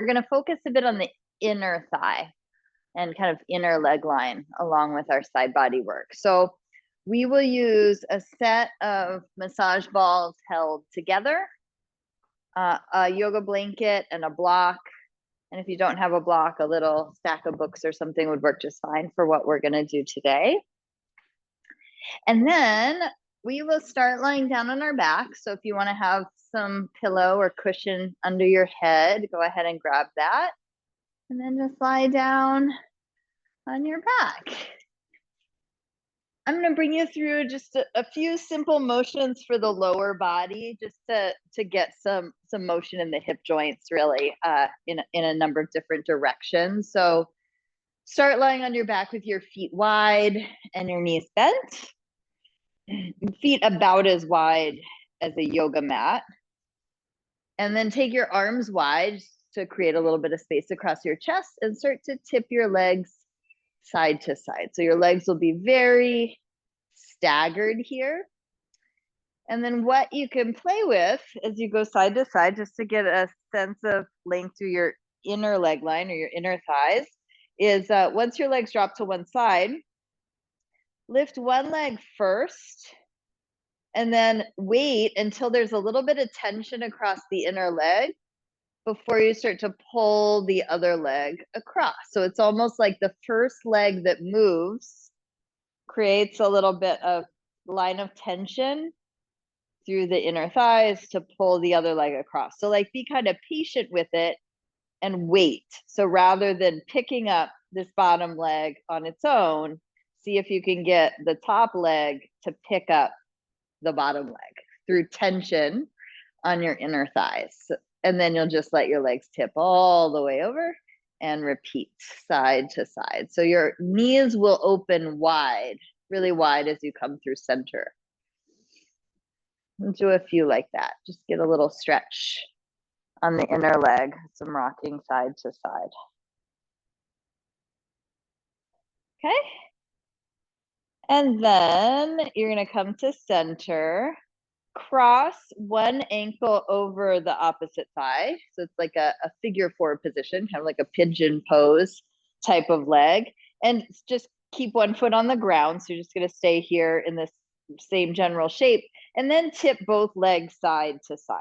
we're going to focus a bit on the inner thigh and kind of inner leg line along with our side body work. So we will use a set of massage balls held together, a yoga blanket and a block. And if you don't have a block, a little stack of books or something would work just fine for what we're going to do today. And then we will start lying down on our back. So if you want to have some pillow or cushion under your head, go ahead and grab that. And then just lie down on your back. I'm going to bring you through just a few simple motions for the lower body, just to get some motion in the hip joints, really, in a number of different directions. So start lying on your back with your feet wide and your knees bent. Feet about as wide as a yoga mat. And then take your arms wide to create a little bit of space across your chest and start to tip your legs side to side. So your legs will be very staggered here. And then what you can play with as you go side to side, just to get a sense of length through your inner leg line or your inner thighs, is once your legs drop to one side, lift one leg first, and then wait until there's a little bit of tension across the inner leg before you start to pull the other leg across. So it's almost like the first leg that moves creates a little bit of line of tension through the inner thighs to pull the other leg across. So like be kind of patient with it and wait. So rather than picking up this bottom leg on its own, see if you can get the top leg to pick up the bottom leg through tension on your inner thighs. And then you'll just let your legs tip all the way over and repeat side to side. So your knees will open wide, really wide as you come through center. We'll do a few like that. Just get a little stretch on the inner leg, some rocking side to side. Okay. And then you're going to come to center, cross one ankle over the opposite thigh. So it's like a figure four position, kind of like a pigeon pose type of leg. And just keep one foot on the ground. So you're just going to stay here in this same general shape. And then tip both legs side to side.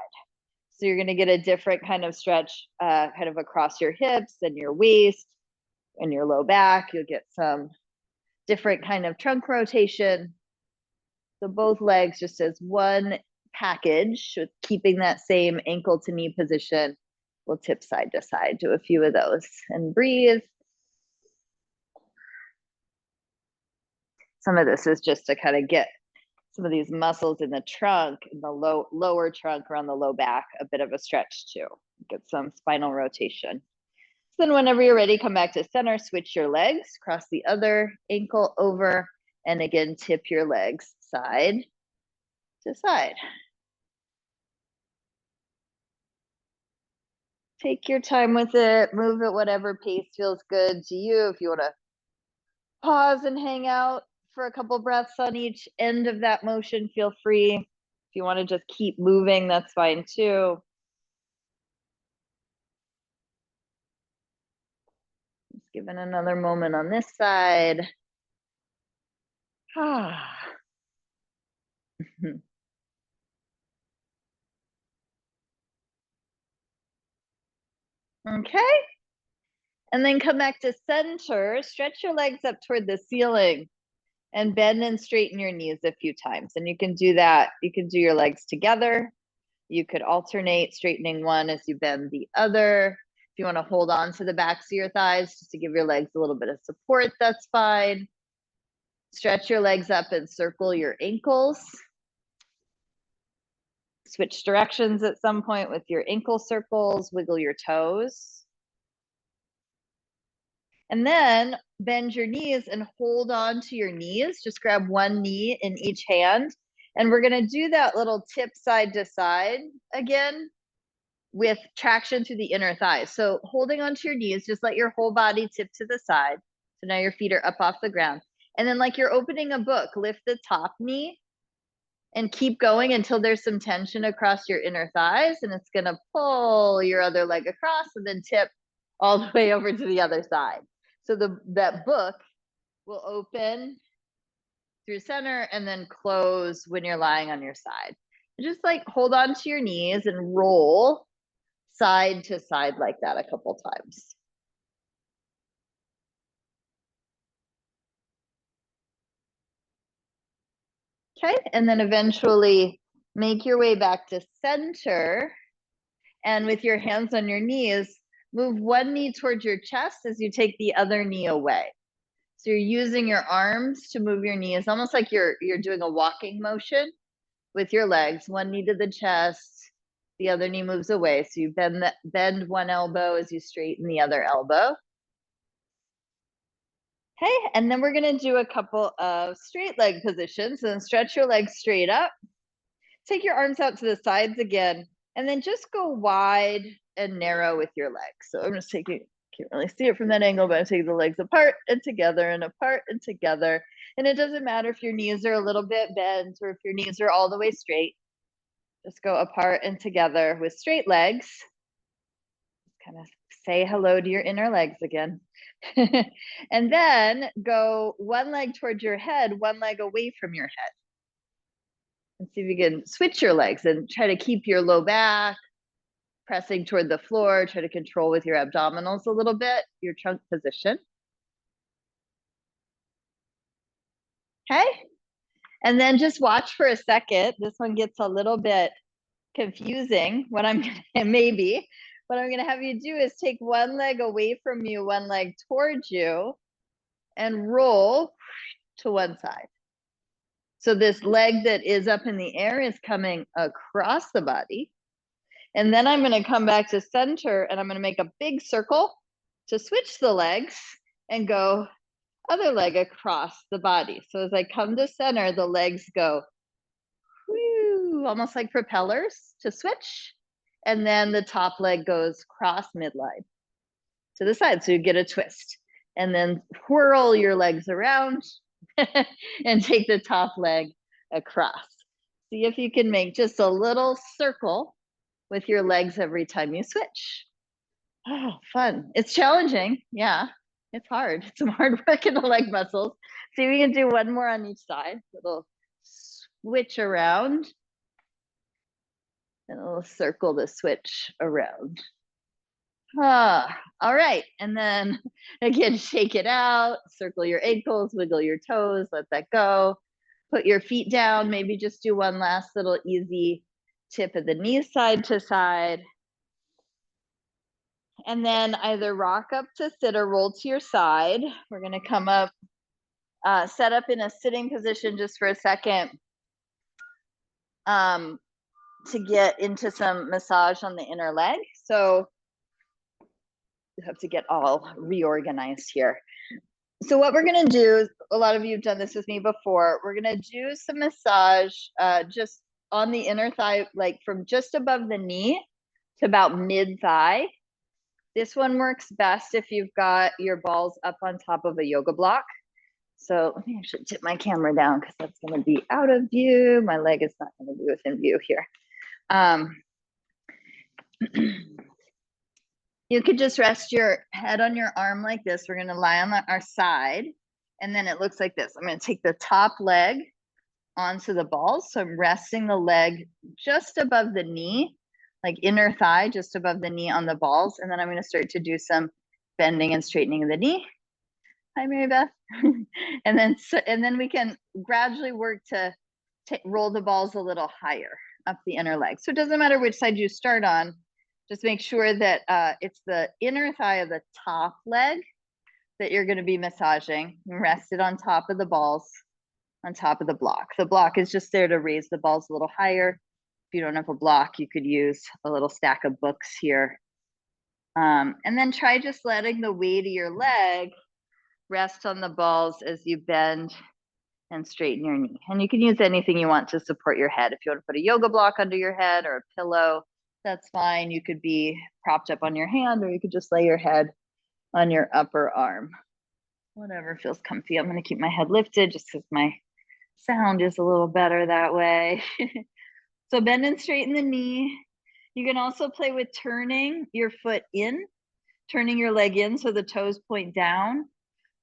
So you're going to get a different kind of stretch kind of across your hips and your waist and your low back. You'll get some different kind of trunk rotation. So both legs just as one package, with keeping that same ankle to knee position. We'll tip side to side. Do a few of those and breathe. Some of this is just to kind of get some of these muscles in the trunk, in the lower trunk around the low back, a bit of a stretch too. Get some spinal rotation. So then whenever you're ready, come back to center, switch your legs, cross the other ankle over, and again, tip your legs side to side. Take your time with it, move at whatever pace feels good to you. If you want to pause and hang out for a couple breaths on each end of that motion, feel free. If you want to just keep moving, that's fine too. Just giving another moment on this side. Okay. And then come back to center, stretch your legs up toward the ceiling and bend and straighten your knees a few times. And you can do that. You can do your legs together. You could alternate straightening one as you bend the other. If you want to hold on to the backs of your thighs just to give your legs a little bit of support, that's fine. Stretch your legs up and circle your ankles. Switch directions at some point with your ankle circles, wiggle your toes. And then bend your knees and hold on to your knees. Just grab one knee in each hand. And we're going to do that little tip side to side again with traction through the inner thighs. So holding onto your knees, just let your whole body tip to the side. So now your feet are up off the ground. And then like you're opening a book, lift the top knee And keep going until there's some tension across your inner thighs, and it's gonna pull your other leg across and then tip all the way over to the other side. So that book will open through center and then close when you're lying on your side. Just like hold on to your knees and roll side to side like that a couple times. Okay, and then eventually make your way back to center. And with your hands on your knees, move one knee towards your chest as you take the other knee away. So you're using your arms to move your knees, almost like you're doing a walking motion with your legs. One knee to the chest, the other knee moves away. So you bend one elbow as you straighten the other elbow. Okay, and then we're gonna do a couple of straight leg positions and stretch your legs straight up. Take your arms out to the sides again, and then just go wide and narrow with your legs. So I'm just taking, can't really see it from that angle, but I'm taking the legs apart and together and apart and together. And it doesn't matter if your knees are a little bit bent or if your knees are all the way straight. Just go apart and together with straight legs. Kind of say hello to your inner legs again. And then go one leg towards your head, one leg away from your head. And see if you can switch your legs and try to keep your low back pressing toward the floor. Try to control with your abdominals a little bit, your trunk position. Okay. And then just watch for a second. This one gets a little bit confusing. What I'm gonna have you do is take one leg away from you, one leg towards you, and roll to one side. So this leg that is up in the air is coming across the body. And then I'm gonna come back to center and I'm gonna make a big circle to switch the legs and go other leg across the body. So as I come to center, the legs go whoo, almost like propellers to switch. And then the top leg goes cross midline to the side. So you get a twist. And then whirl your legs around and take the top leg across. See if you can make just a little circle with your legs every time you switch. Oh, fun. It's challenging. Yeah, it's hard. It's some hard work in the leg muscles. See if we can do one more on each side. Little switch around. And a little circle to switch around. All right. And then again, shake it out, circle your ankles, wiggle your toes, let that go. Put your feet down, maybe just do one last little easy tip of the knees side to side. And then either rock up to sit or roll to your side. We're gonna come up, set up in a sitting position just for a second to get into some massage on the inner leg. So you have to get all reorganized here. So what we're gonna do, a lot of you have done this with me before, we're gonna do some massage just on the inner thigh, like from just above the knee to about mid-thigh. This one works best if you've got your balls up on top of a yoga block. So let me actually tip my camera down because that's gonna be out of view. My leg is not gonna be within view here. You could just rest your head on your arm like this. We're gonna lie on our side, and then it looks like this. I'm gonna take the top leg onto the balls. So I'm resting the leg just above the knee, like inner thigh, just above the knee on the balls. And then I'm gonna start to do some bending and straightening of the knee. Hi, Mary Beth. and then we can gradually work to roll the balls a little higher up the inner leg. So it doesn't matter which side you start on. Just make sure that it's the inner thigh of the top leg that you're gonna be massaging. Rest it on top of the balls, on top of the block. The block is just there to raise the balls a little higher. If you don't have a block, you could use a little stack of books here. And then try just letting the weight of your leg rest on the balls as you bend and straighten your knee. And you can use anything you want to support your head. If you want to put a yoga block under your head or a pillow, that's fine. You could be propped up on your hand, or you could just lay your head on your upper arm. Whatever feels comfy. I'm going to keep my head lifted just because my Sound is a little better that way. So bend and straighten the knee. You can also play with turning your foot in, turning your leg in so the toes point down,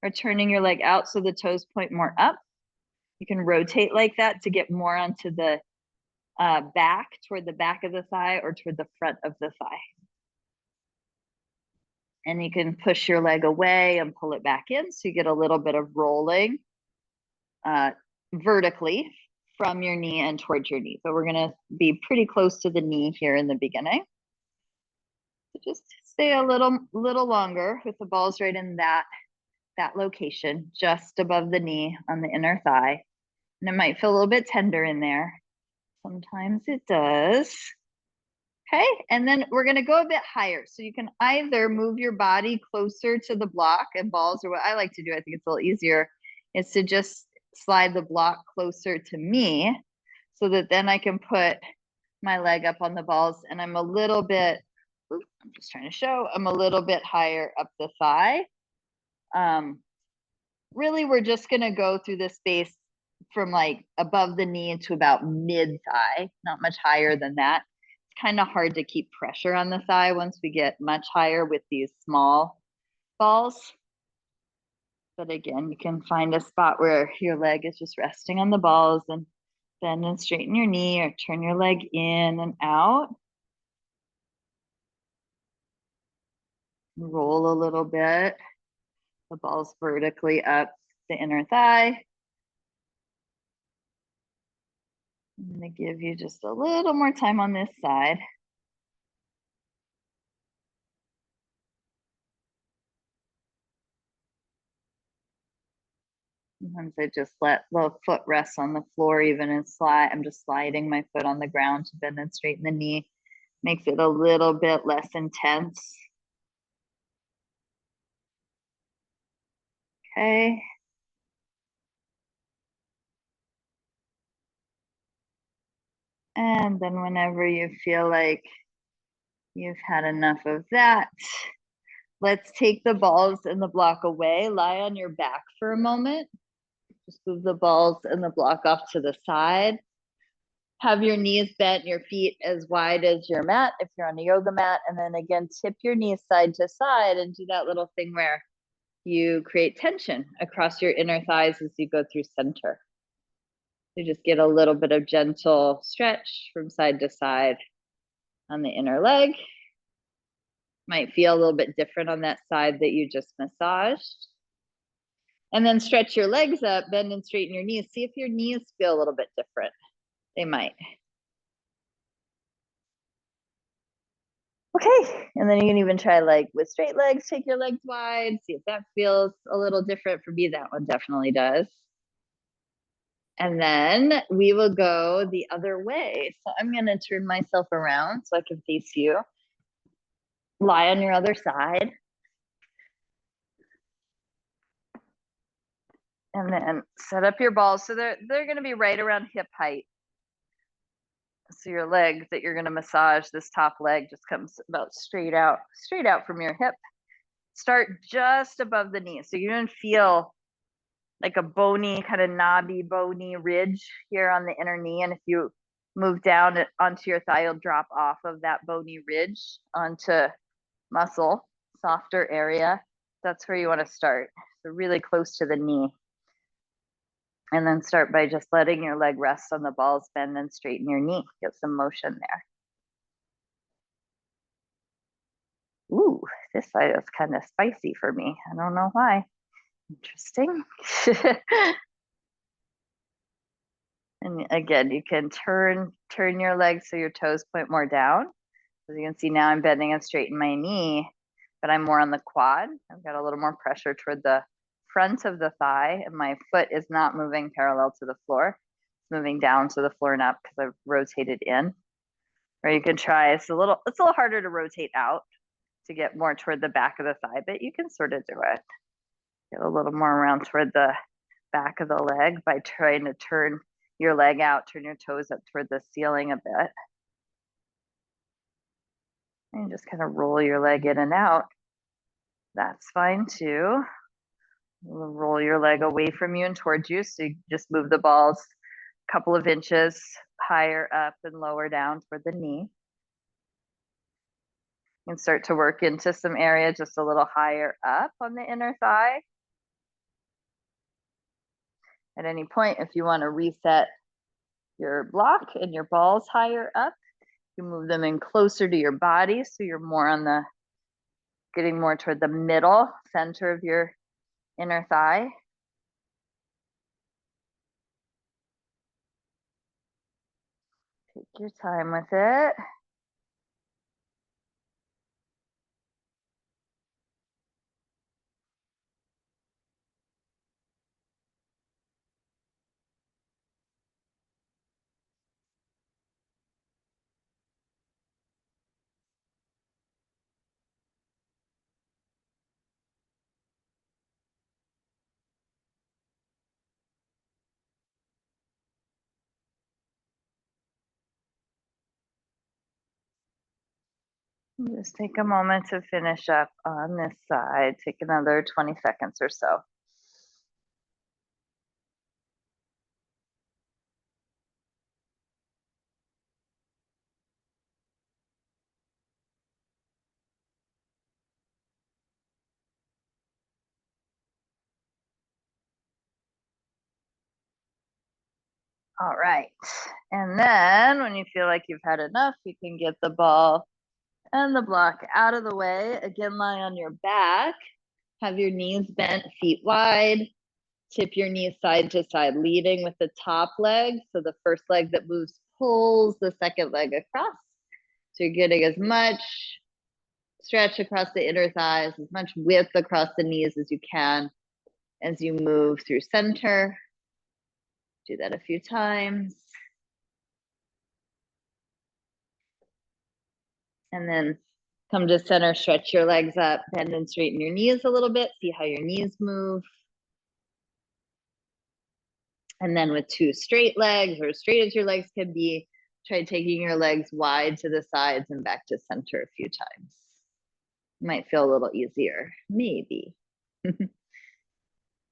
or turning your leg out so the toes point more up. You can rotate like that to get more onto the back, toward the back of the thigh or toward the front of the thigh. And you can push your leg away and pull it back in so you get a little bit of rolling vertically from your knee and towards your knee. But we're gonna be pretty close to the knee here in the beginning. So just stay a little longer with the balls right in that location, just above the knee on the inner thigh. And it might feel a little bit tender in there. Sometimes it does. Okay, and then we're gonna go a bit higher. So you can either move your body closer to the block and balls, or what I like to do, I think it's a little easier, is to just slide the block closer to me so that then I can put my leg up on the balls and I'm a little bit, I'm just trying to show, I'm a little bit higher up the thigh. Really, we're just gonna go through the space from like above the knee to about mid thigh, not much higher than that. It's kind of hard to keep pressure on the thigh once we get much higher with these small balls. But again, you can find a spot where your leg is just resting on the balls and bend and straighten your knee or turn your leg in and out. Roll a little bit. The balls vertically up the inner thigh. I'm gonna give you just a little more time on this side. Sometimes I just let the foot rest on the floor even and slide. I'm just sliding my foot on the ground to bend and straighten the knee. Makes it a little bit less intense. Okay. And then whenever you feel like you've had enough of that, let's take the balls and the block away. Lie on your back for a moment. Just move the balls and the block off to the side. Have your knees bent, your feet as wide as your mat if you're on a yoga mat. And then again, tip your knees side to side and do that little thing where you create tension across your inner thighs as you go through center. You just get a little bit of gentle stretch from side to side on the inner leg. Might feel a little bit different on that side that you just massaged. And then stretch your legs up, bend and straighten your knees. See if your knees feel a little bit different. They might. Okay, and then you can even try like with straight legs, take your legs wide, see if that feels a little different. For me, that one definitely does. And then we will go the other way. So I'm gonna turn myself around so I can face you. Lie on your other side. And then set up your balls. So they're gonna be right around hip height. So your leg that you're gonna massage, this top leg just comes about straight out from your hip. Start just above the knee. So you don't feel like a bony, kind of knobby, bony ridge here on the inner knee. And if you move down onto your thigh, you'll drop off of that bony ridge onto muscle, softer area. That's where you want to start. So really close to the knee. And then start by just letting your leg rest on the balls, bend and straighten your knee. Get some motion there. Ooh, this side is kind of spicy for me. I don't know why. Interesting. And again, you can turn your legs so your toes point more down. As you can see now, I'm bending and straightening my knee, but I'm more on the quad. I've got a little more pressure toward the front of the thigh, and my foot is not moving parallel to the floor. It's moving down to the floor and up because I've rotated in. Or you can try, it's a little harder to rotate out to get more toward the back of the thigh, but you can sort of do it. Get a little more around toward the back of the leg by trying to turn your leg out, turn your toes up toward the ceiling a bit. And just kind of roll your leg in and out. That's fine too. Roll your leg away from you and towards you. So you just move the balls a couple of inches higher up and lower down toward the knee. And start to work into some area just a little higher up on the inner thigh. At any point, if you want to reset your block and your balls higher up, you move them in closer to your body so you're more on the, getting more toward the middle center of your inner thigh. Take your time with it. Just take a moment to finish up on this side. Take another 20 seconds or so. All right. And then when you feel like you've had enough, you can get the ball and the block out of the way. Again, lie on your back. Have your knees bent, feet wide. Tip your knees side to side, leading with the top leg. So the first leg that moves pulls the second leg across. So you're getting as much stretch across the inner thighs, as much width across the knees as you can as you move through center. Do that a few times. And then come to center, stretch your legs up, bend and straighten your knees a little bit. See how your knees move. And then with two straight legs, or as straight as your legs can be, try taking your legs wide to the sides and back to center a few times. Might feel a little easier, maybe. And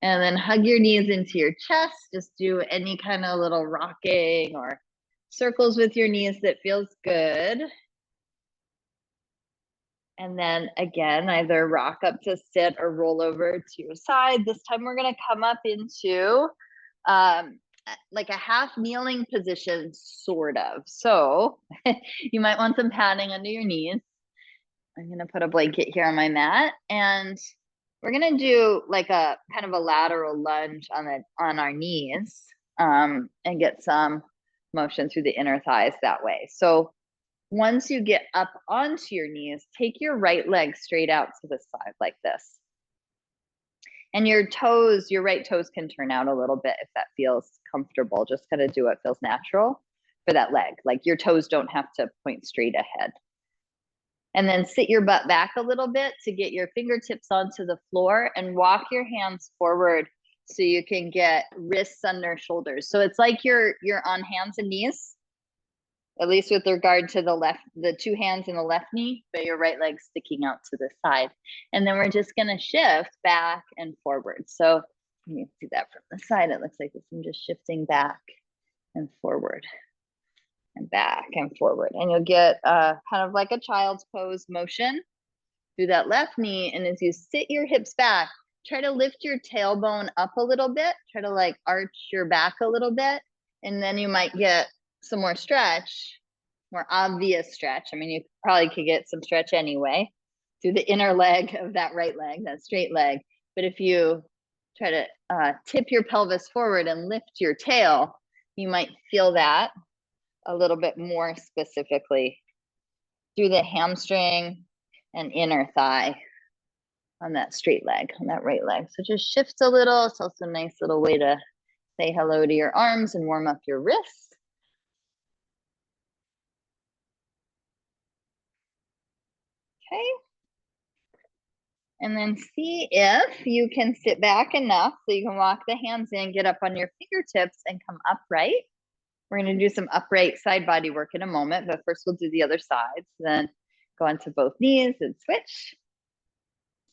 then hug your knees into your chest. Just do any kind of little rocking or circles with your knees that feels good. And then again, either rock up to sit or roll over to your side. This time we're gonna come up into like a half kneeling position, sort of. So you might want some padding under your knees. I'm gonna put a blanket here on my mat, and we're gonna do like a kind of a lateral lunge on our knees, and get some motion through the inner thighs that way. So once you get up onto your knees, take your right leg straight out to the side like this. And your toes, your right toes can turn out a little bit if that feels comfortable. Just kind of do what feels natural for that leg. Like your toes don't have to point straight ahead. And then sit your butt back a little bit to get your fingertips onto the floor and walk your hands forward so you can get wrists under shoulders. So it's like you're on hands and knees, at least with regard to the two hands in the left knee, but your right leg sticking out to the side. And then we're just gonna shift back and forward. So you can see that from the side. It looks like this. I'm just shifting back and forward and back and forward. And you'll get kind of like a child's pose motion through that left knee. And as you sit your hips back, try to lift your tailbone up a little bit. Try to like arch your back a little bit. And then you might get some more stretch, more obvious stretch. I mean, you probably could get some stretch anyway through the inner leg of that right leg, that straight leg. But if you try to tip your pelvis forward and lift your tail, you might feel that a little bit more specifically through the hamstring and inner thigh on that straight leg, on that right leg. So just shift a little. It's also a nice little way to say hello to your arms and warm up your wrists. Okay. And then see if you can sit back enough so you can walk the hands in, get up on your fingertips and come upright. We're going to do some upright side body work in a moment, but first we'll do the other side. So then go onto both knees and switch.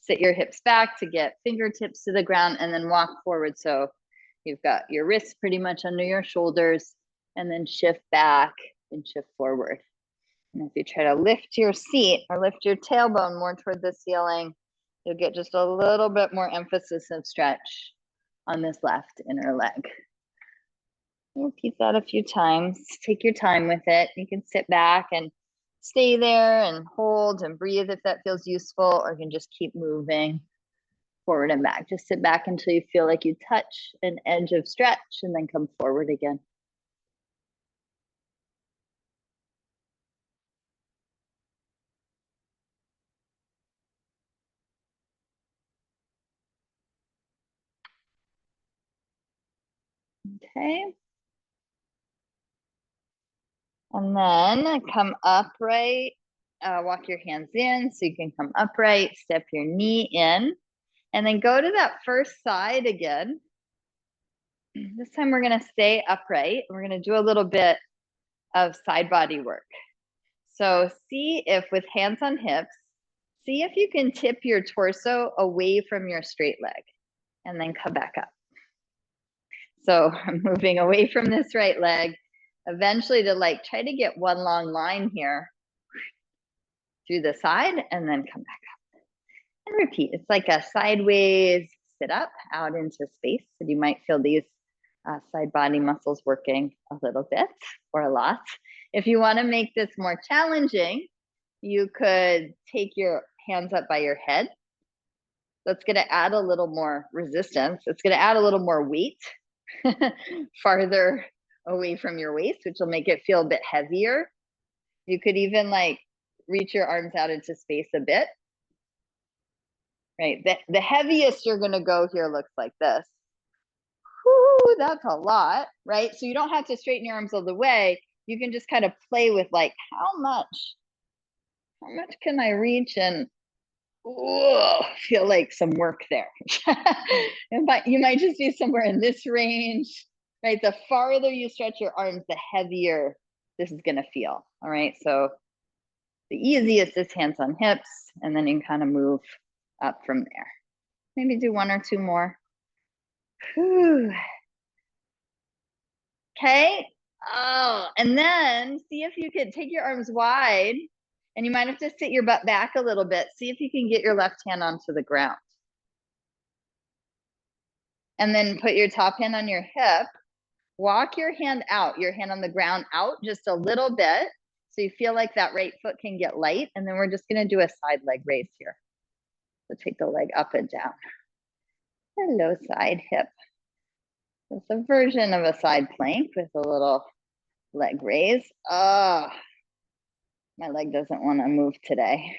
sit your hips back to get fingertips to the ground, and then walk forward. So you've got your wrists pretty much under your shoulders, and then shift back and shift forward. And if you try to lift your seat or lift your tailbone more toward the ceiling, you'll get just a little bit more emphasis of stretch on this left inner leg. Repeat that a few times. Take your time with it. You can sit back and stay there and hold and breathe if that feels useful, or you can just keep moving forward and back. Just sit back until you feel like you touch an edge of stretch and then come forward again. Okay. And then come upright, walk your hands in so you can come upright, step your knee in, and then go to that first side again. This time we're gonna stay upright. We're gonna do a little bit of side body work. So see if with hands on hips, see if you can tip your torso away from your straight leg and then come back up. So I'm moving away from this right leg, eventually to like try to get one long line here through the side and then come back up. And repeat. It's like a sideways sit up out into space. So you might feel these side body muscles working a little bit or a lot. If you want to make this more challenging, you could take your hands up by your head. That's going to add a little more resistance. It's going to add a little more weight farther away from your waist, which will make it feel a bit heavier. You could even like reach your arms out into space a bit. Right, the heaviest you're going to go here looks like this. Whoo, that's a lot, right? So you don't have to straighten your arms all the way. You can just kind of play with like, how much can I reach and feel like some work there. You might just be somewhere in this range, right? The farther you stretch your arms, the heavier this is going to feel. All right, so the easiest is hands on hips, and then you can kind of move up from there. Maybe do one or two more. Whew. Okay. Oh, and then see if you can take your arms wide, and you might have to sit your butt back a little bit. See if you can get your left hand onto the ground. And then put your top hand on your hip. Walk your hand out, your hand on the ground out just a little bit. So you feel like that right foot can get light. And then we're just going to do a side leg raise here. So take the leg up and down. Hello, side hip. It's a version of a side plank with a little leg raise. Oh, my leg doesn't want to move today.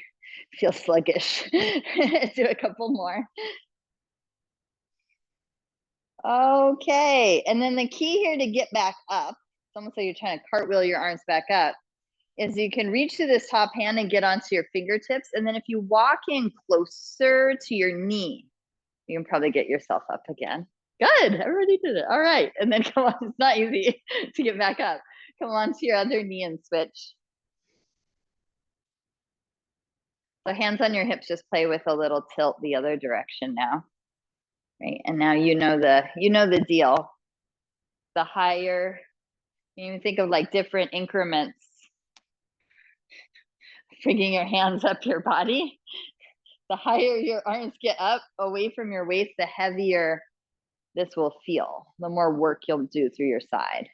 Feels sluggish. Do a couple more. Okay, and then the key here to get back up, it's almost like you're trying to cartwheel your arms back up, is you can reach to this top hand and get onto your fingertips. And then if you walk in closer to your knee, you can probably get yourself up again. Good, everybody did it. All right, and then come on, it's not easy to get back up. Come on to your other knee and switch. So hands on your hips, just play with a little tilt the other direction now. Right, and now you know the deal. The higher, you can think of like different increments. Bringing your hands up your body. The higher your arms get up away from your waist, the heavier this will feel. The more work you'll do through your side,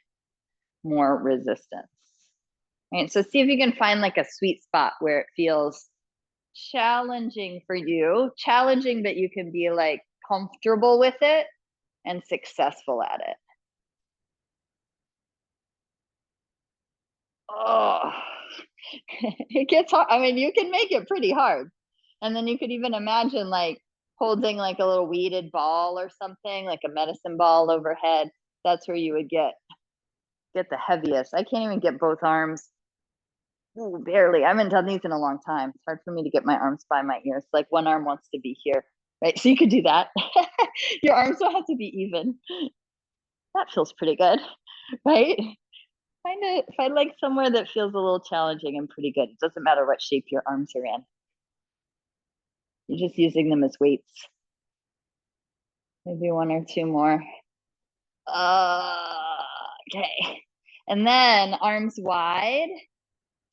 more resistance. Right, so see if you can find like a sweet spot where it feels challenging for you. Challenging, but you can be like comfortable with it and successful at it. Oh, it gets hard. I mean, you can make it pretty hard. And then you could even imagine like holding like a little weighted ball or something, like a medicine ball overhead. That's where you would get the heaviest. I can't even get both arms. Ooh, barely. I haven't done these in a long time. It's hard for me to get my arms by my ears. Like one arm wants to be here, right? So you could do that. Your arms don't have to be even. That feels pretty good, right? Find like somewhere that feels a little challenging and pretty good. It doesn't matter what shape your arms are in. You're just using them as weights. Maybe one or two more. Okay. And then arms wide.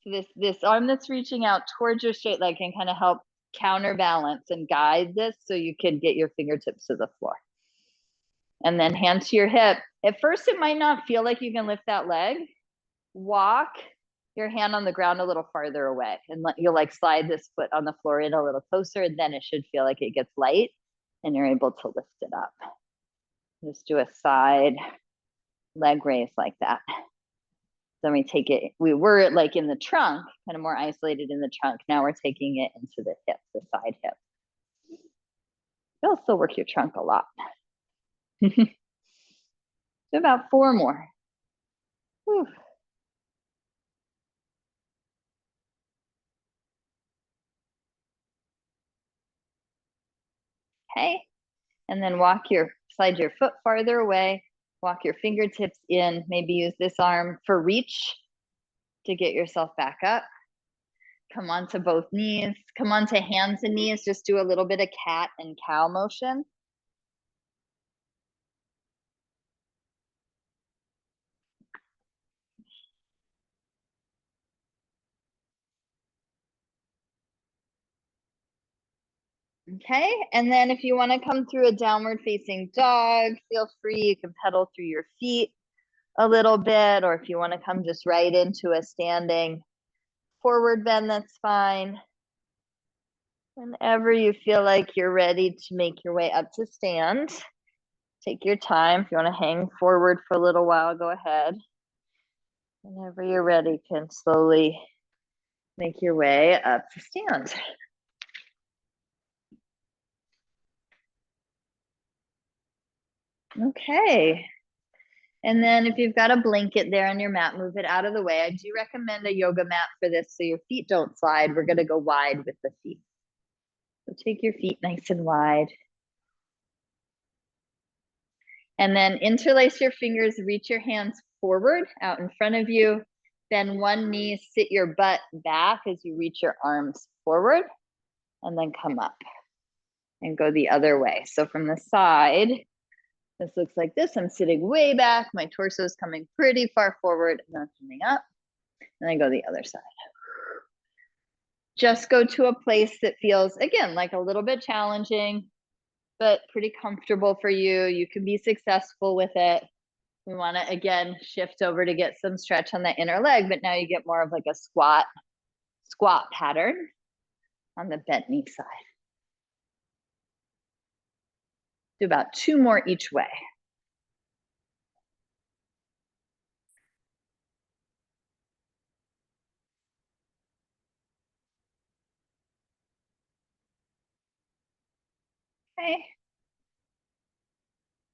So this arm that's reaching out towards your straight leg can kind of help counterbalance and guide this so you can get your fingertips to the floor. And then hand to your hip. At first, it might not feel like you can lift that leg. Walk your hand on the ground a little farther away, and you'll like slide this foot on the floor in a little closer, and then it should feel like it gets light and you're able to lift it up. Just do a side leg raise like that. Then we take it, we were like in the trunk, kind of more isolated in the trunk. Now we're taking it into the hip, the side hip. You'll still work your trunk a lot. Do about 4 more. Whew. Okay, and then slide your foot farther away, walk your fingertips in, maybe use this arm for reach to get yourself back up. Come onto both knees, come onto hands and knees, just do a little bit of cat and cow motion. Okay, and then if you want to come through a downward facing dog, feel free, you can pedal through your feet a little bit, or if you want to come just right into a standing forward bend, that's fine. Whenever you feel like you're ready to make your way up to stand, take your time. If you want to hang forward for a little while, go ahead. Whenever you're ready, you can slowly make your way up to stand. Okay. And then if you've got a blanket there on your mat, move it out of the way. I do recommend a yoga mat for this so your feet don't slide. We're going to go wide with the feet. So take your feet nice and wide. And then interlace your fingers, reach your hands forward out in front of you. Bend one knee, sit your butt back as you reach your arms forward, and then come up and go the other way. So from the side, this looks like this. I'm sitting way back. My torso is coming pretty far forward, and then coming up, and then go the other side. Just go to a place that feels, again, like a little bit challenging, but pretty comfortable for you. You can be successful with it. We want to, again, shift over to get some stretch on the inner leg, but now you get more of like a squat pattern on the bent knee side. Do about 2 more each way. Okay.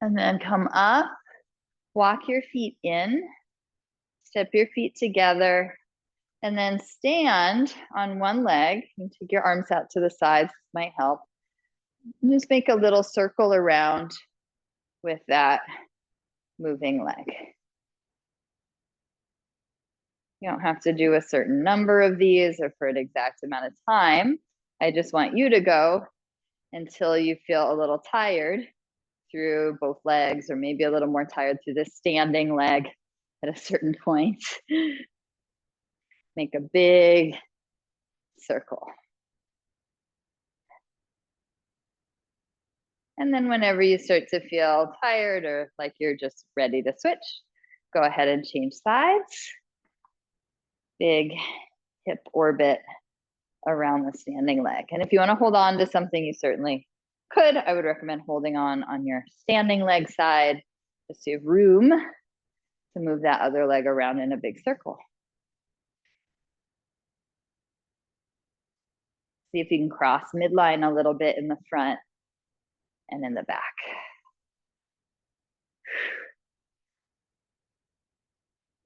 And then come up, walk your feet in, step your feet together, and then stand on one leg. You can take your arms out to the sides, this might help. And just make a little circle around with that moving leg. You don't have to do a certain number of these or for an exact amount of time. I just want you to go until you feel a little tired through both legs, or maybe a little more tired through the standing leg at a certain point. Make a big circle. And then whenever you start to feel tired or like you're just ready to switch, go ahead and change sides. Big hip orbit around the standing leg. And if you want to hold on to something, you certainly could. I would recommend holding on your standing leg side, just so you have room to move that other leg around in a big circle. See if you can cross midline a little bit in the front and in the back.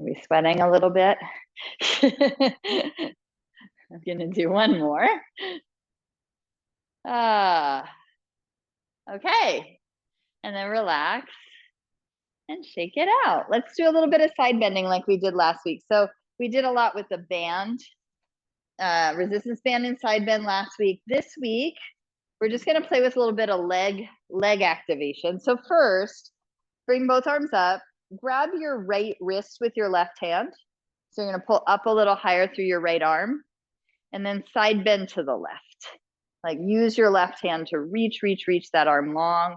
Are we sweating a little bit? I'm gonna do one more. Okay, and then relax and shake it out. Let's do a little bit of side bending like we did last week. So we did a lot with the band, resistance band and side bend last week. This week, we're just gonna play with a little bit of leg activation. So first, bring both arms up, grab your right wrist with your left hand. So you're gonna pull up a little higher through your right arm, and then side bend to the left. Like use your left hand to reach that arm long.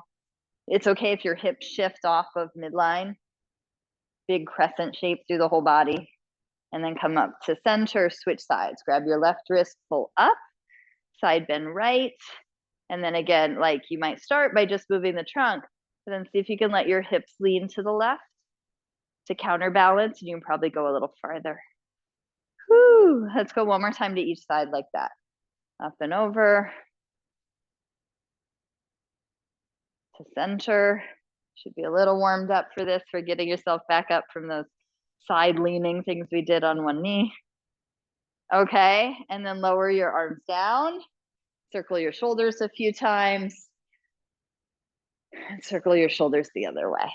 It's okay if your hips shift off of midline. Big crescent shape through the whole body. And then come up to center, switch sides. Grab your left wrist, pull up, side bend right. And then again, like you might start by just moving the trunk, but then see if you can let your hips lean to the left to counterbalance, and you can probably go a little farther. Whew. Let's go one more time to each side like that. Up and over. To center. Should be a little warmed up for this, for getting yourself back up from those side leaning things we did on one knee. Okay, and then lower your arms down. Circle your shoulders a few times. And circle your shoulders the other way.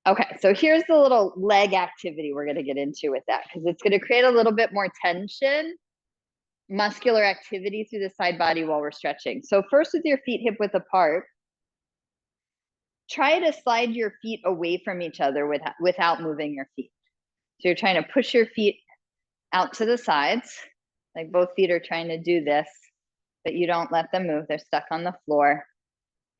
Okay, so here's the little leg activity we're gonna get into with that, because it's gonna create a little bit more tension, muscular activity through the side body while we're stretching. So first, with your feet hip width apart, try to slide your feet away from each other without moving your feet. So you're trying to push your feet out to the sides, like both feet are trying to do this, but you don't let them move. They're stuck on the floor.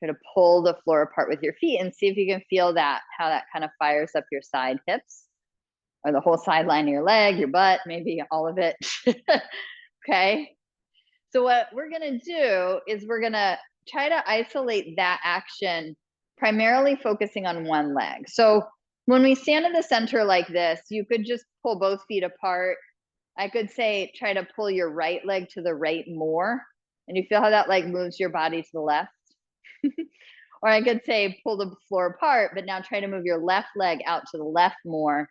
You're gonna pull the floor apart with your feet and see if you can feel that, how that kind of fires up your side hips or the whole sideline of your leg, your butt, maybe all of it. Okay. So what we're gonna do is we're gonna try to isolate that action, primarily focusing on one leg. So when we stand in the center like this, you could just pull both feet apart. I could say, try to pull your right leg to the right more. And you feel how that like moves your body to the left. Or I could say, pull the floor apart, but now try to move your left leg out to the left more.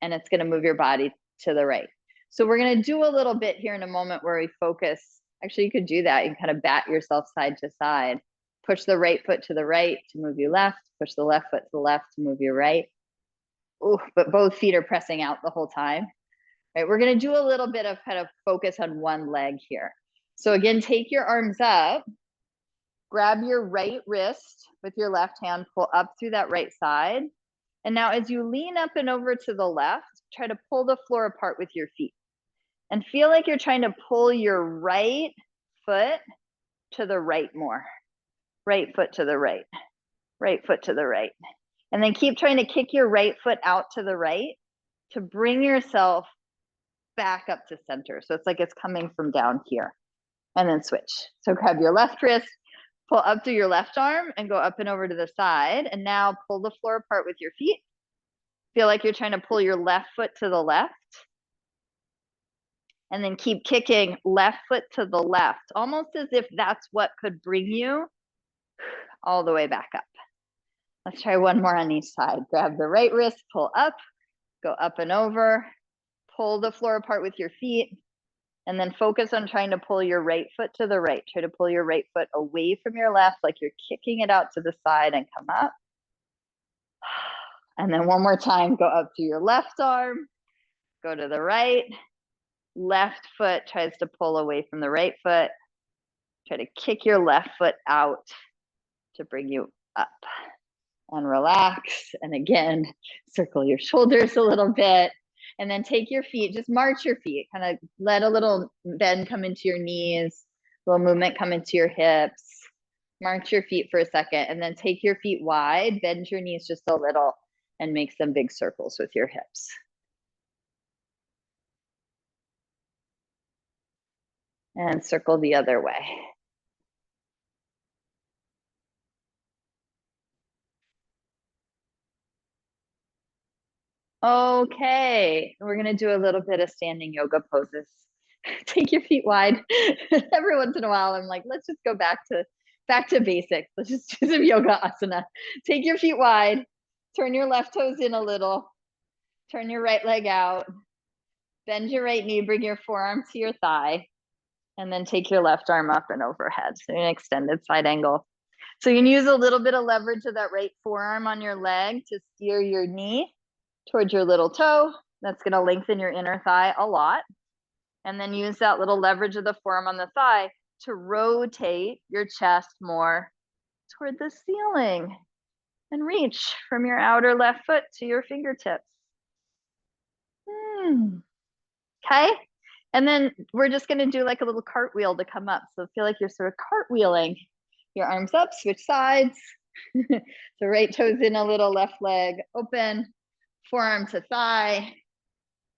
And it's gonna move your body to the right. So we're gonna do a little bit here in a moment where we focus. Actually, you could do that. You can kind of bat yourself side to side. Push the right foot to the right to move you left. Push the left foot to the left to move you right. Ooh, but both feet are pressing out the whole time. Right, we're gonna do a little bit of kind of focus on one leg here. So again, take your arms up, grab your right wrist with your left hand, pull up through that right side. And now as you lean up and over to the left, try to pull the floor apart with your feet. And feel like you're trying to pull your right foot to the right more. Right foot to the right. Right foot to the right. And then keep trying to kick your right foot out to the right to bring yourself back up to center. So it's like it's coming from down here. And then switch. So grab your left wrist, pull up through your left arm and go up and over to the side. And now pull the floor apart with your feet. Feel like you're trying to pull your left foot to the left. And then keep kicking left foot to the left, almost as if that's what could bring you all the way back up. Let's try one more on each side. Grab the right wrist, pull up, go up and over, pull the floor apart with your feet, and then focus on trying to pull your right foot to the right. Try to pull your right foot away from your left, like you're kicking it out to the side and come up. And then one more time, go up to your left arm, go to the right. Left foot tries to pull away from the right foot. Try to kick your left foot out to bring you up. And relax. And again, circle your shoulders a little bit. And then take your feet, just march your feet, kind of let a little bend come into your knees, a little movement come into your hips. March your feet for a second, and then take your feet wide, bend your knees just a little, and make some big circles with your hips. And circle the other way. Okay, we're gonna do a little bit of standing yoga poses. Take your feet wide. Every once in a while, I'm like, let's just go back to basics. Let's just do some yoga asana. Take your feet wide, turn your left toes in a little, turn your right leg out, bend your right knee, bring your forearm to your thigh, and then take your left arm up and overhead. So an extended side angle. So you can use a little bit of leverage of that right forearm on your leg to steer your knee towards your little toe. That's gonna lengthen your inner thigh a lot. And then use that little leverage of the forearm on the thigh to rotate your chest more toward the ceiling and reach from your outer left foot to your fingertips. Okay. And then we're just going to do like a little cartwheel to come up. So feel like you're sort of cartwheeling your arms up, switch sides. So right toes in a little, left leg open, forearm to thigh,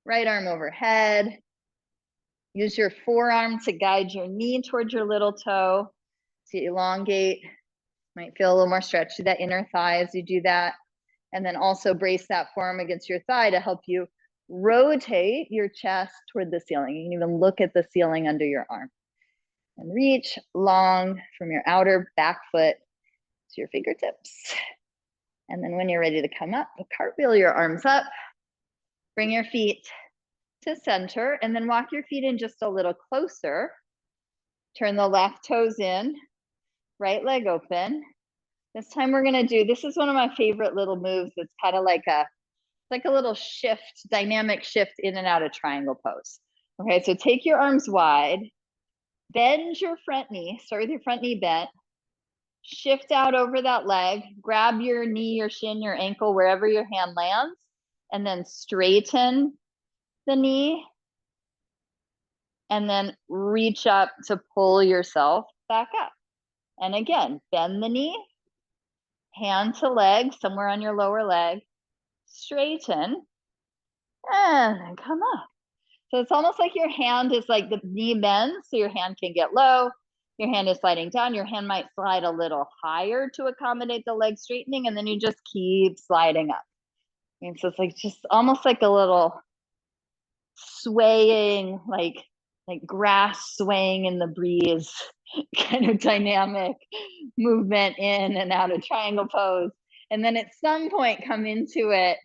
right arm overhead. Use your forearm to guide your knee towards your little toe to elongate. Might feel a little more stretch to that inner thigh as you do that. And then also brace that forearm against your thigh to help you rotate your chest toward the ceiling. You can even look at the ceiling under your arm. And reach long from your outer back foot to your fingertips. And then when you're ready to come up, cartwheel your arms up, bring your feet to center, and then walk your feet in just a little closer. Turn the left toes in, right leg open. This time we're gonna do, this is one of my favorite little moves. It's kind of like a little shift, dynamic shift in and out of triangle pose. Okay, so take your arms wide, bend your front knee, start with your front knee bent, shift out over that leg, grab your knee, your shin, your ankle, wherever your hand lands, and then straighten the knee, and then reach up to pull yourself back up. And again, bend the knee, hand to leg, somewhere on your lower leg, straighten, and then come up. So it's almost like your hand is like the knee bends, so your hand can get low. Your hand is sliding down. Your hand might slide a little higher to accommodate the leg straightening, and then you just keep sliding up. And so it's like just almost like a little swaying, like grass swaying in the breeze, kind of dynamic movement in and out of triangle pose. And then at some point come into it,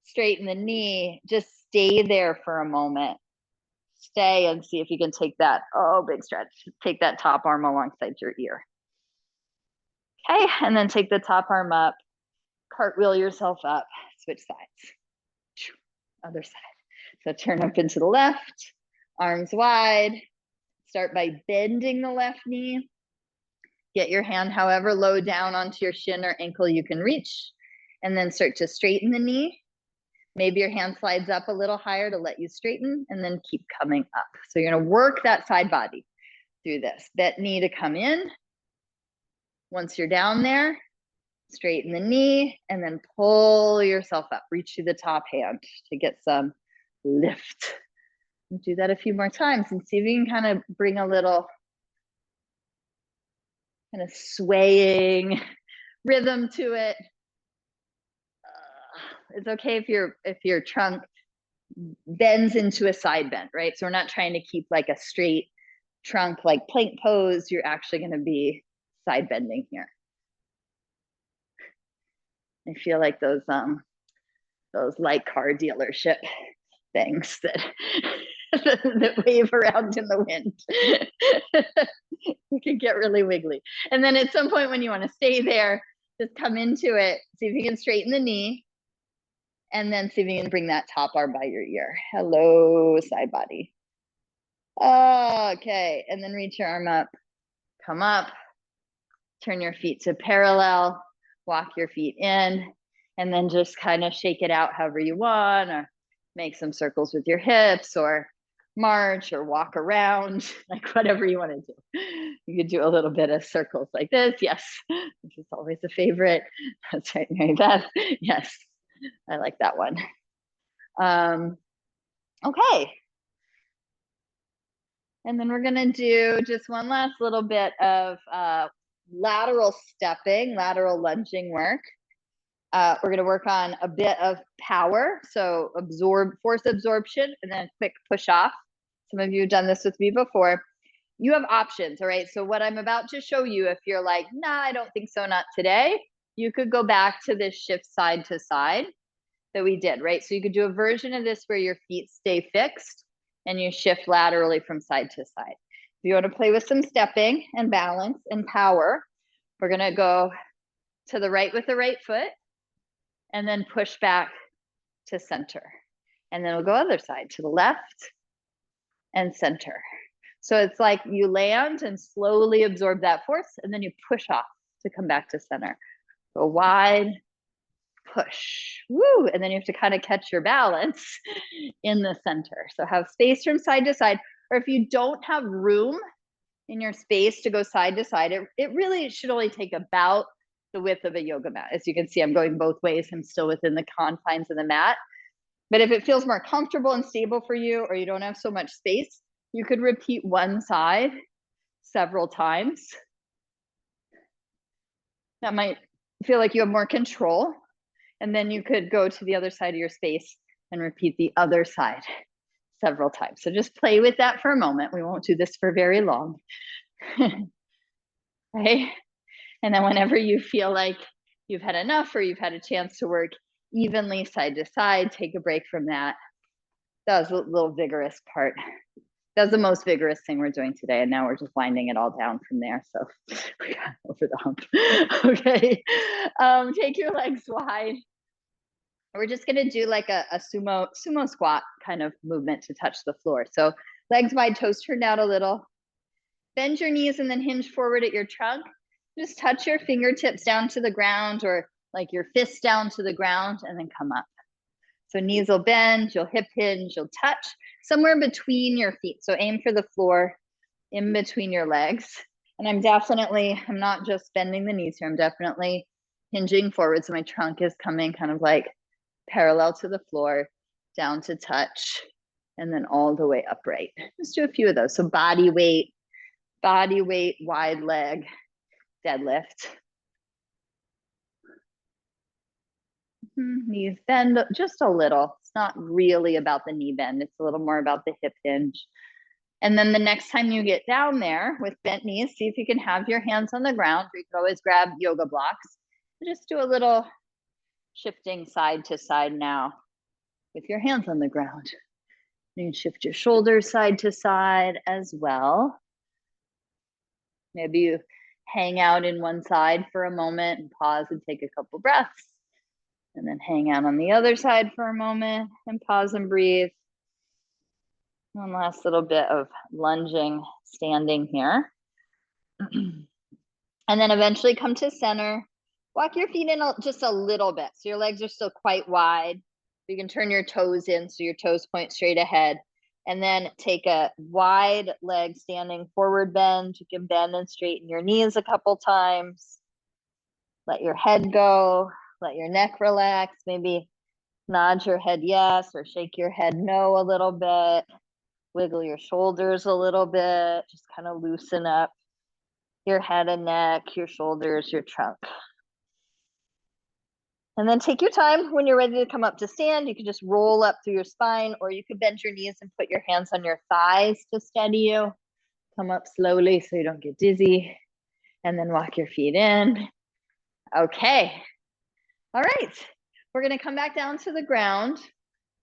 straighten the knee, just stay there for a moment. Stay and see if you can take that, big stretch, take that top arm alongside your ear. Okay, and then take the top arm up, cartwheel yourself up, switch sides. Other side. So turn up into the left, arms wide. Start by bending the left knee. Get your hand however low down onto your shin or ankle you can reach, and then start to straighten the knee. Maybe your hand slides up a little higher to let you straighten, and then keep coming up. So you're gonna work that side body through this. Bent knee to come in. Once you're down there, straighten the knee, and then pull yourself up. Reach through the top hand to get some lift. And do that a few more times and see if you can kind of bring a little kind of swaying rhythm to it. It's okay if your trunk bends into a side bend, right? So we're not trying to keep like a straight trunk like plank pose. You're actually going to be side bending here. I feel like those light car dealership things that that wave around in the wind. You can get really wiggly. And then at some point when you want to stay there, just come into it. See if you can straighten the knee. And then see if you can bring that top arm by your ear. Hello, side body. Okay, and then reach your arm up. Come up. Turn your feet to parallel. Walk your feet in. And then just kind of shake it out however you want, or make some circles with your hips, or march or walk around, like whatever you want to do. You could do a little bit of circles like this. Yes, this is always a favorite. That's right, Mary Beth. Yes, I like that one. Okay. And then we're gonna do just one last little bit of lateral stepping, lateral lunging work. We're going to work on a bit of power, so force absorption, and then a quick push off. Some of you have done this with me before. You have options, all right? So what I'm about to show you, if you're like, nah, I don't think so, not today, you could go back to this shift side to side that we did, right? So you could do a version of this where your feet stay fixed and you shift laterally from side to side. If you want to play with some stepping and balance and power, we're going to go to the right with the right foot, and then push back to center. And then we'll go other side, to the left and center. So it's like you land and slowly absorb that force, and then you push off to come back to center. Go wide, push, woo, and then you have to kind of catch your balance in the center. So have space from side to side, or if you don't have room in your space to go side to side, it really should only take about the width of a yoga mat. As you can see, I'm going both ways. I'm still within the confines of the mat. But if it feels more comfortable and stable for you, or you don't have so much space, you could repeat one side several times. That might feel like you have more control. And then you could go to the other side of your space and repeat the other side several times. So just play with that for a moment. We won't do this for very long. Right? And then whenever you feel like you've had enough, or you've had a chance to work evenly side to side, take a break from that. That was a little vigorous part. That's the most vigorous thing we're doing today. And now we're just winding it all down from there. So we got over the hump. Okay. Take your legs wide. We're just gonna do like a sumo squat kind of movement to touch the floor. So legs wide, toes turned out a little. Bend your knees and then hinge forward at your trunk. Just touch your fingertips down to the ground, or like your fists down to the ground, and then come up. So knees will bend, you'll hip hinge, you'll touch somewhere between your feet. So aim for the floor in between your legs. And I'm not just bending the knees here, I'm definitely hinging forward. So my trunk is coming kind of like parallel to the floor, down to touch, and then all the way upright. Let's do a few of those. So body weight, wide leg, deadlift. Knees bend just a little. It's not really about the knee bend. It's a little more about the hip hinge. And then the next time you get down there with bent knees, see if you can have your hands on the ground, or you can always grab yoga blocks. Just do a little shifting side to side now with your hands on the ground. You can shift your shoulders side to side as well. Maybe you hang out in one side for a moment and pause and take a couple breaths. And then hang out on the other side for a moment and pause and breathe. One last little bit of lunging, standing here. And then eventually come to center. Walk your feet in just a little bit. So your legs are still quite wide. You can turn your toes in so your toes point straight ahead. And then take a wide leg standing forward bend. You can bend and straighten your knees a couple times. Let your head go. Let your neck relax. Maybe nod your head yes, or shake your head no a little bit. Wiggle your shoulders a little bit. Just kind of loosen up your head and neck, your shoulders, your trunk. And then take your time. When you're ready to come up to stand, you can just roll up through your spine, or you could bend your knees and put your hands on your thighs to steady you. Come up slowly so you don't get dizzy. And then walk your feet in. Okay. All right. We're going to come back down to the ground.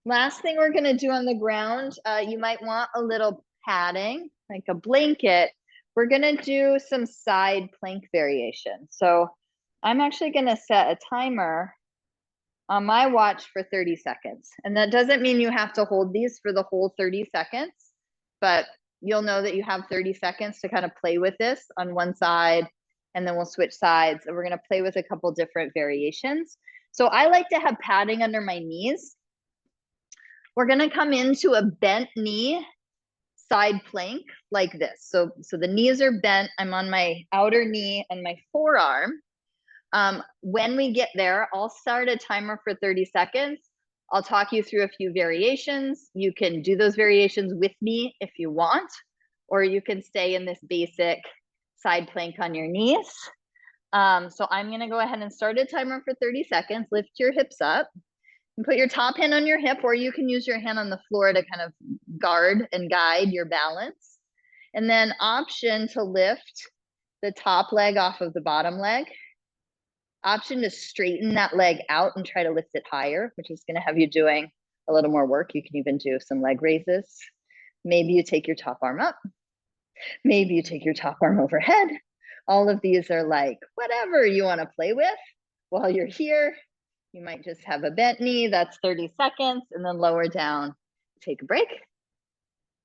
Last thing we're going to do on the ground, you might want a little padding, like a blanket. We're going to do some side plank variation. So I'm actually going to set a timer on my watch for 30 seconds. And that doesn't mean you have to hold these for the whole 30 seconds, but you'll know that you have 30 seconds to kind of play with this on one side, and then we'll switch sides, and we're going to play with a couple different variations. So I like to have padding under my knees. We're going to come into a bent knee side plank like this. So the knees are bent. I'm on my outer knee and my forearm. When we get there, I'll start a timer for 30 seconds. I'll talk you through a few variations. You can do those variations with me if you want, or you can stay in this basic side plank on your knees. So I'm going to go ahead and start a timer for 30 seconds. Lift your hips up and put your top hand on your hip, or you can use your hand on the floor to kind of guard and guide your balance. And then option to lift the top leg off of the bottom leg. Option to straighten that leg out and try to lift it higher, which is going to have you doing a little more work. You can even do some leg raises. Maybe you take your top arm up. Maybe you take your top arm overhead. All of these are like whatever you want to play with while you're here. You might just have a bent knee. That's 30 seconds, and then lower down, take a break.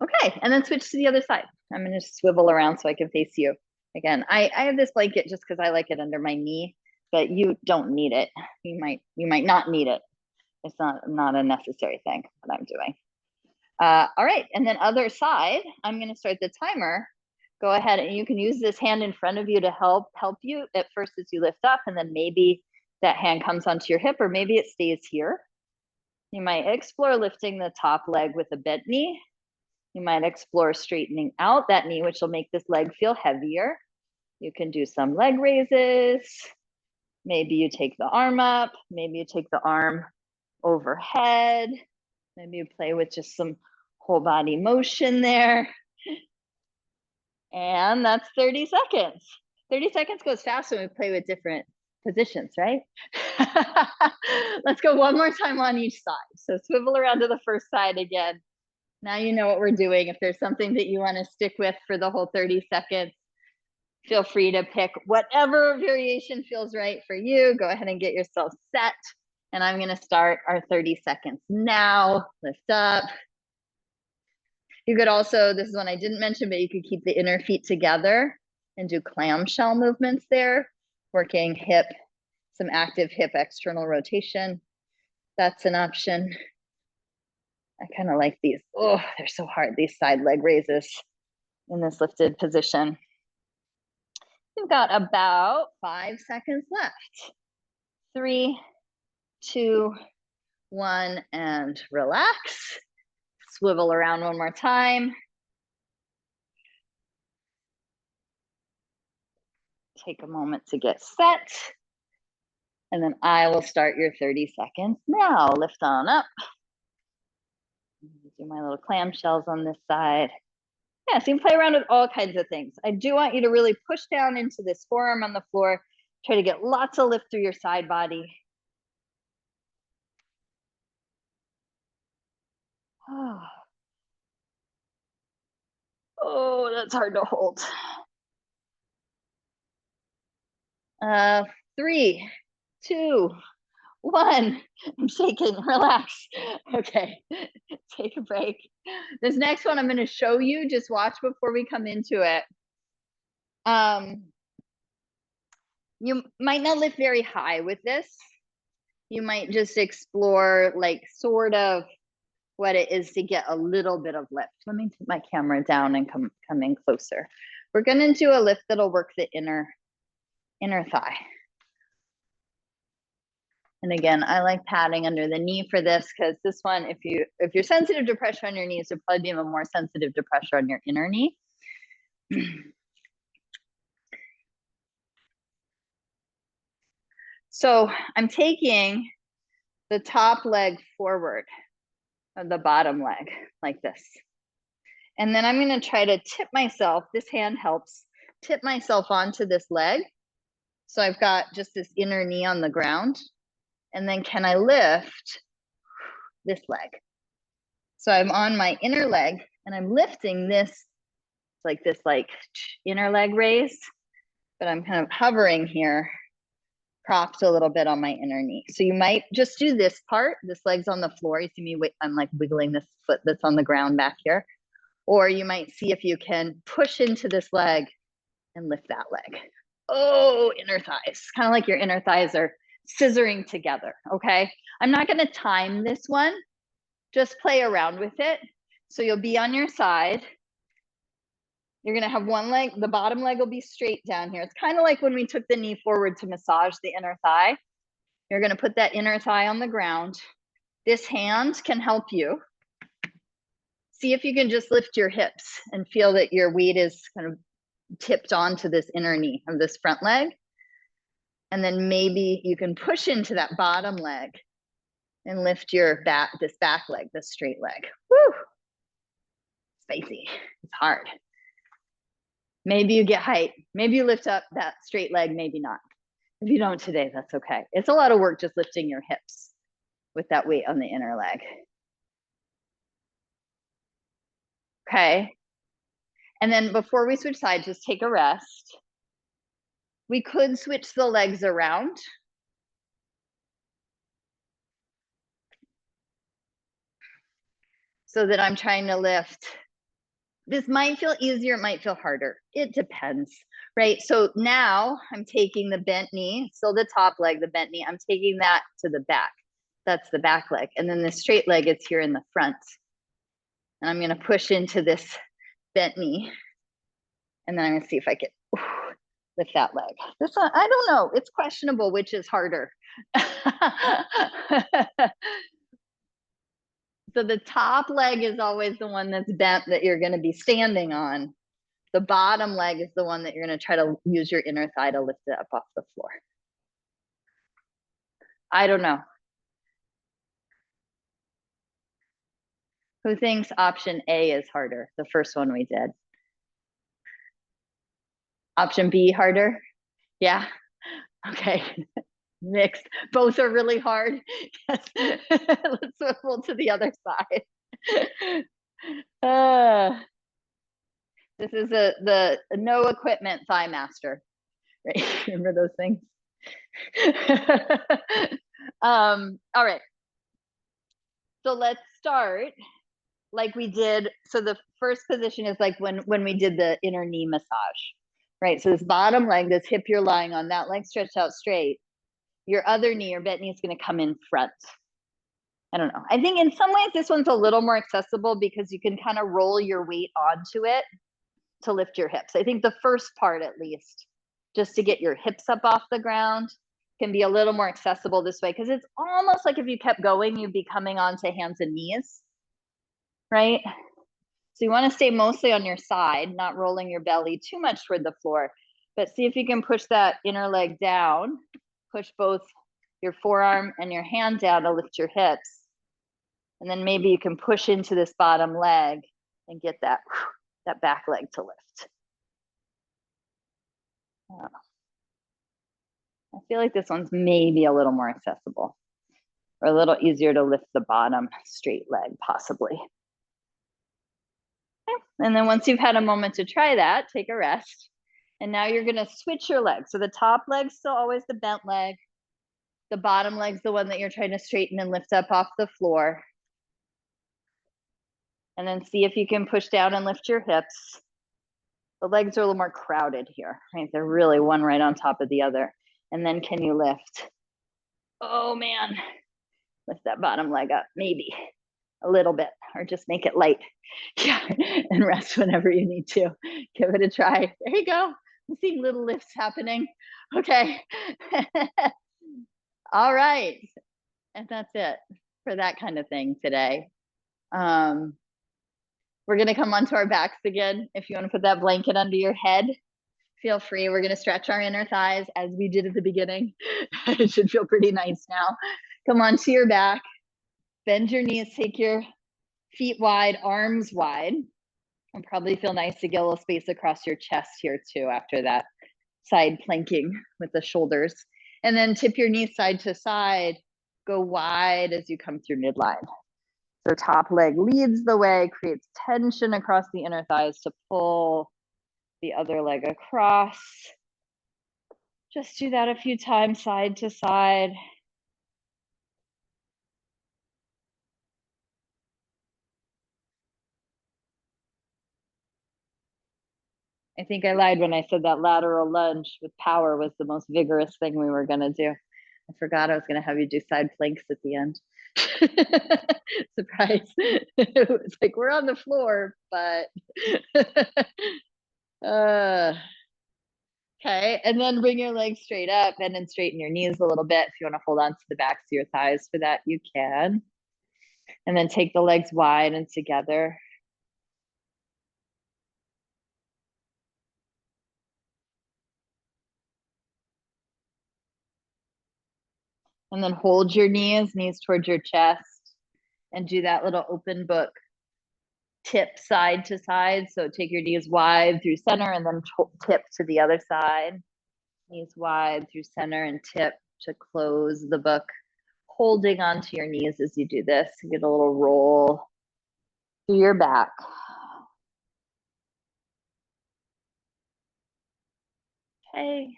Okay, and then switch to the other side. I'm gonna swivel around so I can face you. Again, I have this blanket just because I like it under my knee, but you don't need it. You might not need it. It's not a necessary thing what I'm doing. All right, and then other side, I'm gonna start the timer. Go ahead and you can use this hand in front of you to help you at first as you lift up, and then maybe that hand comes onto your hip, or maybe it stays here. You might explore lifting the top leg with a bent knee. You might explore straightening out that knee, which will make this leg feel heavier. You can do some leg raises. Maybe you take the arm up. Maybe you take the arm overhead. Maybe you play with just some whole body motion there. And that's 30 seconds. 30 seconds goes fast when we play with different positions, right? Let's go one more time on each side. So swivel around to the first side again. Now you know what we're doing. If there's something that you want to stick with for the whole 30 seconds, feel free to pick whatever variation feels right for you. Go ahead and get yourself set. And I'm going to start our 30 seconds now. Lift up. You could also, this is one I didn't mention, but you could keep the inner feet together and do clamshell movements there, working hip, some active hip external rotation. That's an option. I kind of like these. Oh, they're so hard, these side leg raises in this lifted position. We've got about 5 seconds left. 3, 2, 1, and relax. Swivel around one more time. Take a moment to get set. And then I will start your 30 seconds now. Lift on up. Do my little clamshells on this side. Yeah, so you can play around with all kinds of things. I do want you to really push down into this forearm on the floor. Try to get lots of lift through your side body. Oh, that's hard to hold. 3, 2, 1. I'm shaking. Relax. Okay, take a break. This next one I'm going to show you. Just watch before we come into it. You might not lift very high with this. You might just explore like sort of what it is to get a little bit of lift. Let me put my camera down and come in closer. We're going to do a lift that'll work the inner thigh. And again, I like padding under the knee for this because this one, if you're sensitive to pressure on your knees, you'll probably be even more sensitive to pressure on your inner knee. So I'm taking the top leg forward of the bottom leg like this. And then I'm going to try to tip myself. This hand helps tip myself onto this leg. So I've got just this inner knee on the ground. And then can I lift this leg? So I'm on my inner leg and I'm lifting this, like this inner leg raise, but I'm kind of hovering here, propped a little bit on my inner knee. So you might just do this part. This leg's on the floor. You see me, I'm like wiggling this foot that's on the ground back here. Or you might see if you can push into this leg and lift that leg. Oh, inner thighs. Kind of like your inner thighs are scissoring together, okay? I'm not gonna time this one. Just play around with it. So you'll be on your side. You're gonna have one leg, the bottom leg will be straight down here. It's kind of like when we took the knee forward to massage the inner thigh. You're gonna put that inner thigh on the ground. This hand can help you. See if you can just lift your hips and feel that your weight is kind of tipped onto this inner knee of this front leg. And then maybe you can push into that bottom leg and lift your this back leg, this straight leg. Woo! Spicy. It's hard. Maybe you get height. Maybe you lift up that straight leg, maybe not. If you don't today, that's okay. It's a lot of work just lifting your hips with that weight on the inner leg. Okay. And then before we switch sides, just take a rest. We could switch the legs around. So that I'm trying to lift This might feel easier, it might feel harder. It depends, right? So now I'm taking the bent knee, still the top leg, the bent knee, I'm taking that to the back. That's the back leg. And then the straight leg is here in the front. And I'm gonna push into this bent knee. And then I'm gonna see if I can lift that leg. This one, I don't know, it's questionable which is harder. So the top leg is always the one that's bent that you're gonna be standing on. The bottom leg is the one that you're gonna try to use your inner thigh to lift it up off the floor. I don't know. Who thinks option A is harder? The first one we did. Option B harder? Yeah, okay. Mixed, both are really hard. Yes. Let's swivel to the other side. This is the no equipment thigh master, right? Remember those things? All right. So let's start like we did. So the first position is like when we did the inner knee massage, right? So this bottom leg, this hip you're lying on, that leg stretched out straight. Your other knee or bent knee is going to come in front. I don't know. I think in some ways this one's a little more accessible because you can kind of roll your weight onto it to lift your hips. I think the first part, at least, just to get your hips up off the ground, can be a little more accessible this way because it's almost like if you kept going, you'd be coming onto hands and knees, right? So you want to stay mostly on your side, not rolling your belly too much toward the floor, but see if you can push that inner leg down, push both your forearm and your hand down to lift your hips. And then maybe you can push into this bottom leg and get that back leg to lift. I feel like this one's maybe a little more accessible or a little easier to lift the bottom straight leg, possibly. Okay. And then once you've had a moment to try that, take a rest. And now you're gonna switch your legs. So the top leg's still always the bent leg. The bottom leg's the one that you're trying to straighten and lift up off the floor. And then see if you can push down and lift your hips. The legs are a little more crowded here, right? They're really one right on top of the other. And then can you lift? Oh man, lift that bottom leg up, maybe a little bit, or just make it light. Yeah, and rest whenever you need to. Give it a try. There you go. I'm seeing little lifts happening. Okay. All right. And that's it for that kind of thing today. We're gonna come onto our backs again. If you want to put that blanket under your head, feel free. We're gonna stretch our inner thighs as we did at the beginning. It should feel pretty nice now. Come onto your back, bend your knees, take your feet wide, arms wide. It'll probably feel nice to get a little space across your chest here too after that side planking with the shoulders. And then tip your knees side to side, go wide as you come through midline. So top leg leads the way, creates tension across the inner thighs to pull the other leg across. Just do that a few times, side to side. I think I lied when I said that lateral lunge with power was the most vigorous thing we were gonna do. I forgot I was gonna have you do side planks at the end. Surprise. It's like we're on the floor, but okay, and then bring your legs straight up and then straighten your knees a little bit. If you want to hold on to the backs of your thighs for that, you can. And then take the legs wide and together. And then hold your knees towards your chest, and do that little open book tip side to side. So take your knees wide through center and then tip to the other side. Knees wide through center and tip to close the book. Holding onto your knees as you do this. Get a little roll through your back. Okay.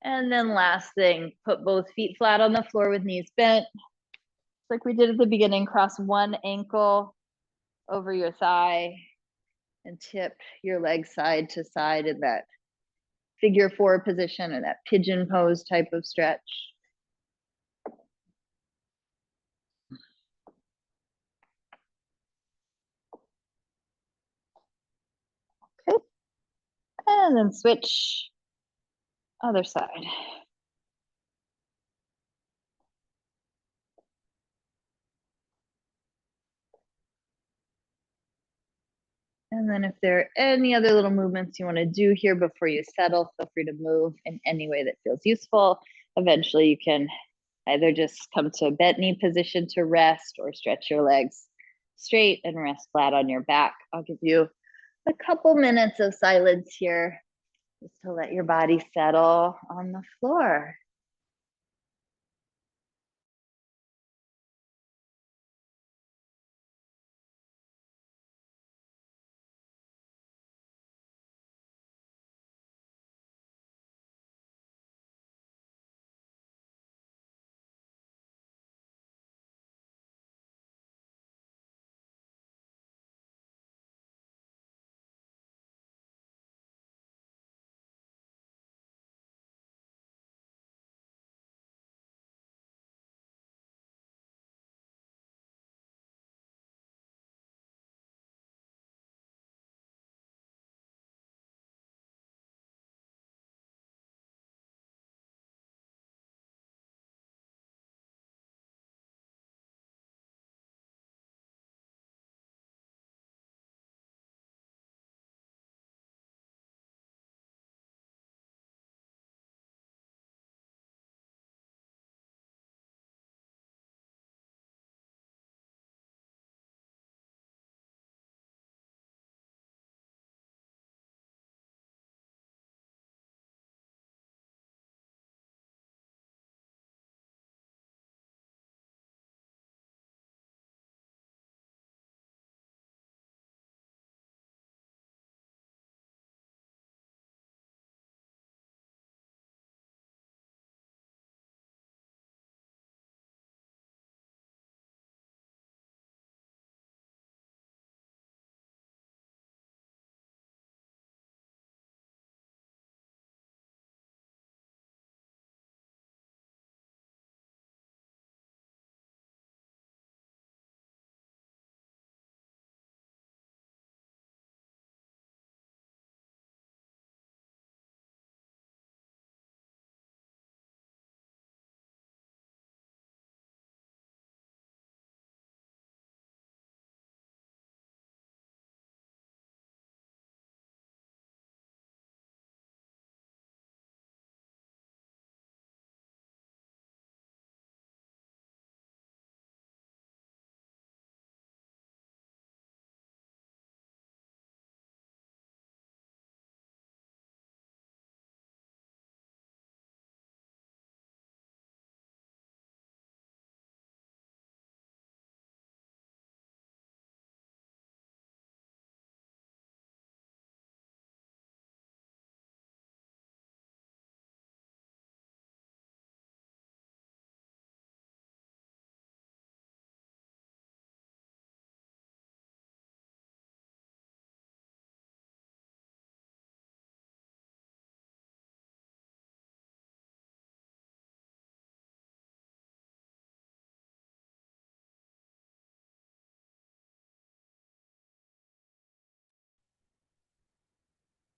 And then last thing, put both feet flat on the floor with knees bent. Like we did at the beginning, cross one ankle over your thigh, And tip your legs side to side in that figure 4 position or that pigeon pose type of stretch. Okay. And then switch other side. And then if there are any other little movements you want to do here before you settle, feel free to move in any way that feels useful. Eventually you can either just come to a bent knee position to rest or stretch your legs straight and rest flat on your back. I'll give you a couple minutes of silence here just to let your body settle on the floor.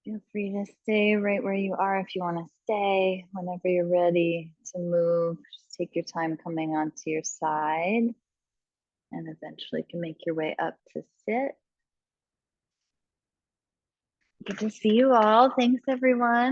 Feel free to stay right where you are if you want to stay. Whenever you're ready to move, just take your time coming onto your side and eventually can make your way up to sit. Good to see you all. Thanks, everyone.